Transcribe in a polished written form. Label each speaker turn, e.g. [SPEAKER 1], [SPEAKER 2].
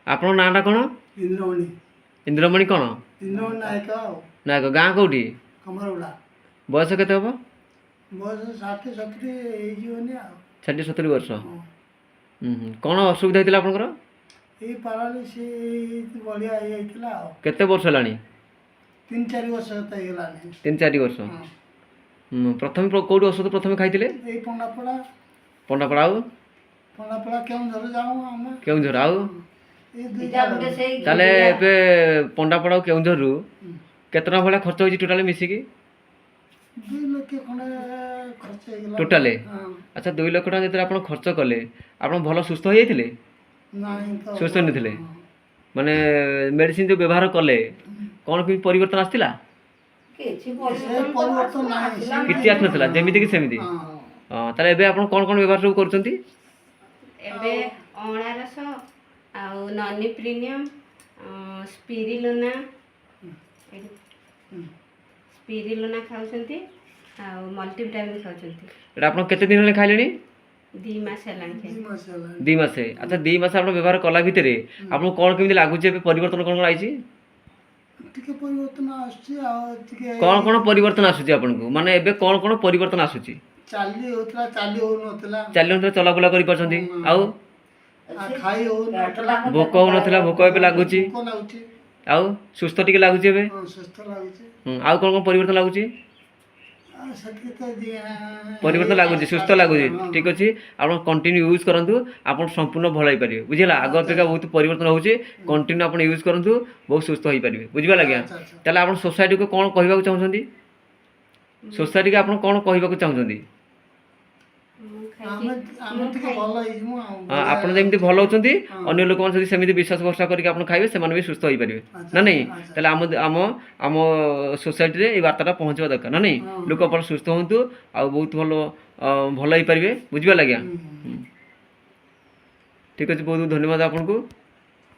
[SPEAKER 1] ଆପଣଙ୍କ ନାଁଟା କ'ଣ?
[SPEAKER 2] ଇନ୍ଦ୍ରମଣି
[SPEAKER 1] ଇନ୍ଦ୍ରମଣି କ'ଣ?
[SPEAKER 2] ଇନ୍ଦ୍ରମଣି ନାୟକ ଆଉ
[SPEAKER 1] ନାୟକ। ଗାଁ କେଉଁଠି?
[SPEAKER 2] କମରଗୁଡ଼ା।
[SPEAKER 1] ବୟସ କେତେ ହେବ?
[SPEAKER 2] ବୟସ 60-70 ହେଇଯିବନି ଆଉ।
[SPEAKER 1] 60-70 ବର୍ଷ।
[SPEAKER 2] ହଁ।
[SPEAKER 1] କ'ଣ ଅସୁବିଧା ହେଇଥିଲା ଆପଣଙ୍କର?
[SPEAKER 2] ଏଇ ପାରାଲିସିସ୍ ବଢ଼ିଆ ହେଇଯାଇଥିଲା ଆଉ।
[SPEAKER 1] କେତେ ବର୍ଷ ହେଲାଣି?
[SPEAKER 2] 3-4 ବର୍ଷ ତ ହେଇଗଲାଣି।
[SPEAKER 1] 3-4 ବର୍ଷ।
[SPEAKER 2] ହଁ।
[SPEAKER 1] ପ୍ରଥମେ କେଉଁଠି ଔଷଧ ପ୍ରଥମେ ଖାଇଥିଲେ?
[SPEAKER 2] ଏଇ ପଣ୍ଡାପଡ଼ା
[SPEAKER 1] ପଣ୍ଡାପଡ଼ା। ଆଉ
[SPEAKER 2] କେଉଁଝର ଯାଉ ଆମେ।
[SPEAKER 1] କେଉଁଝର। ଆଉ
[SPEAKER 2] ଏଇ ଦୁଇ ଜାଗାରେ।
[SPEAKER 1] ତାହେଲେ ଏବେ ପଣ୍ଡାପଡ଼ା ଆଉ କେଉଁଝରରୁ କେତେ ଟଙ୍କା ଭଳିଆ ଖର୍ଚ୍ଚ ହେଇଛି ଟୋଟାଲି ମିଶିକି?
[SPEAKER 2] 2 ଲକ୍ଷ ଖଣ୍ଡେ ଖର୍ଚ୍ଚ ହେଇଗଲା
[SPEAKER 1] ଟୋଟାଲି?
[SPEAKER 2] ହଁ।
[SPEAKER 1] ଆଚ୍ଛା, 2 ଲକ୍ଷ ଟଙ୍କା ଯେତେବେଳେ ଆପଣ ଖର୍ଚ୍ଚ କଲେ ଆପଣ ଭଲ ସୁସ୍ଥ ହୋଇଯାଇଥିଲେ?
[SPEAKER 2] ନାଇଁ ତ।
[SPEAKER 1] ସୁସ୍ଥ ନଥିଲେ?
[SPEAKER 2] ହଁ।
[SPEAKER 1] ମାନେ ମେଡ଼ିସିନ ଯେଉଁ ବ୍ୟବହାର କଲେ କ'ଣ କିଛି ପରିବର୍ତ୍ତନ ଆସିଥିଲା?
[SPEAKER 2] ସେ ପରିବର୍ତ୍ତନ ନାହିଁ।
[SPEAKER 1] କିଛି ଆସିନଥିଲା, ଯେମିତିକି ସେମିତି।
[SPEAKER 2] ହଁ।
[SPEAKER 1] ହଁ, ତାହେଲେ ଏବେ ଆପଣ କ'ଣ କ'ଣ ବ୍ୟବହାର ସବୁ କରୁଛନ୍ତି?
[SPEAKER 3] ଏବେ ଅଁଳା ରସ ଆଉ ନନି ପ୍ରିମିୟମ୍, ସ୍ପିରିଲୁନା ଖାଉଛନ୍ତି ଆଉ ମଲ୍ଟିଭିଟାମିନ୍ ଖାଉଛନ୍ତି।
[SPEAKER 1] ଏଇଟା ଆପଣ କେତେ ଦିନ ହେଲେ ଖାଇଲେଣି?
[SPEAKER 3] 2 ମାସ ହେଲାଣି।
[SPEAKER 2] 2 ମାସ ହେଲାଣି।
[SPEAKER 1] 2 ମାସେ। ଆଚ୍ଛା, 2 ମାସ ଆପଣ ବ୍ୟବହାର କଲା ଭିତରେ ଆପଣଙ୍କୁ କ'ଣ କେମିତି ଲାଗୁଛି? ଏବେ ପରିବର୍ତ୍ତନ କ'ଣ କ'ଣ ଆସିଛି?
[SPEAKER 2] ଟିକେ ପରିବର୍ତ୍ତନ ଆସୁଛି ଆଉ। ଟିକେ
[SPEAKER 1] କ'ଣ କ'ଣ ପରିବର୍ତ୍ତନ ଆସୁଛି ଆପଣଙ୍କୁ? ମାନେ ଏବେ କ'ଣ କ'ଣ ପରିବର୍ତ୍ତନ ଆସୁଛି?
[SPEAKER 2] ଚାଲି ହଉଥିଲା, ଚାଲି ହଉନଥିଲା।
[SPEAKER 1] ଚାଲି ହେଉନଥିଲା, ଚଲାବୁଲା କରିପାରୁଛନ୍ତି। ଆଉ
[SPEAKER 2] ଖାଇ ହଉନଥିଲା।
[SPEAKER 1] ଭୋକ ହେଉନଥିଲା, ଭୋକ ଏବେ ଲାଗୁଛି।
[SPEAKER 2] ଭୋକ ଲାଗୁଛି।
[SPEAKER 1] ଆଉ ସୁସ୍ଥ ଟିକେ ଲାଗୁଛି ଏବେ।
[SPEAKER 2] ହଁ, ସୁସ୍ଥ ଲାଗୁଛି।
[SPEAKER 1] ଆଉ କ'ଣ କ'ଣ ପରିବର୍ତ୍ତନ ଲାଗୁଛି?
[SPEAKER 2] ଆଉ ସେତିକି ତ
[SPEAKER 1] ପରିବର୍ତ୍ତନ ଲାଗୁଛି, ସୁସ୍ଥ ଲାଗୁଛି। ଠିକ୍ ଅଛି, ଆପଣ କଣ୍ଟିନ୍ୟୁ ୟୁଜ୍ କରନ୍ତୁ, ଆପଣ ସମ୍ପୂର୍ଣ୍ଣ ଭଲ ହେଇପାରିବେ। ବୁଝିଲା? ଆଗ ଅପେକ୍ଷା ବହୁତ ପରିବର୍ତ୍ତନ ହେଉଛି। କଣ୍ଟିନ୍ୟୁ ଆପଣ ୟୁଜ୍ କରନ୍ତୁ, ବହୁତ ସୁସ୍ଥ ହେଇପାରିବେ। ବୁଝିପାରିଲେ ଆଜ୍ଞା? ତାହେଲେ ଆପଣ ସୋସାଇଟିକୁ କ'ଣ କହିବାକୁ ଚାହୁଁଛନ୍ତି? ସୋସାଇଟିକୁ ଆପଣ କ'ଣ କହିବାକୁ ଚାହୁଁଛନ୍ତି?
[SPEAKER 2] ଆମେ ଟିକେ ଭଲ ହେଇଯିବୁ ଆଉ।
[SPEAKER 1] ଆପଣ ଯେମିତି ଭଲ ହେଉଛନ୍ତି, ଅନ୍ୟ ଲୋକମାନେ ଯଦି ସେମିତି ବିଶ୍ୱାସ ଭରସା କରିକି ଆପଣ ଖାଇବେ, ସେମାନେ ବି ସୁସ୍ଥ ହେଇପାରିବେ। ନା ନାହିଁ? ତାହେଲେ ଆମ ଆମ ସୋସାଇଟିରେ ଏଇ ବାର୍ତ୍ତାଟା ପହଞ୍ଚିବା ଦରକାର। ନା ନାହିଁ? ଲୋକ ଆପଣ ସୁସ୍ଥ ହୁଅନ୍ତୁ ଆଉ ବହୁତ ଭଲ ହେଇପାରିବେ। ବୁଝିପାରିଲେ ଆଜ୍ଞା? ଠିକ୍ ଅଛି, ବହୁତ ବହୁତ ଧନ୍ୟବାଦ ଆପଣଙ୍କୁ।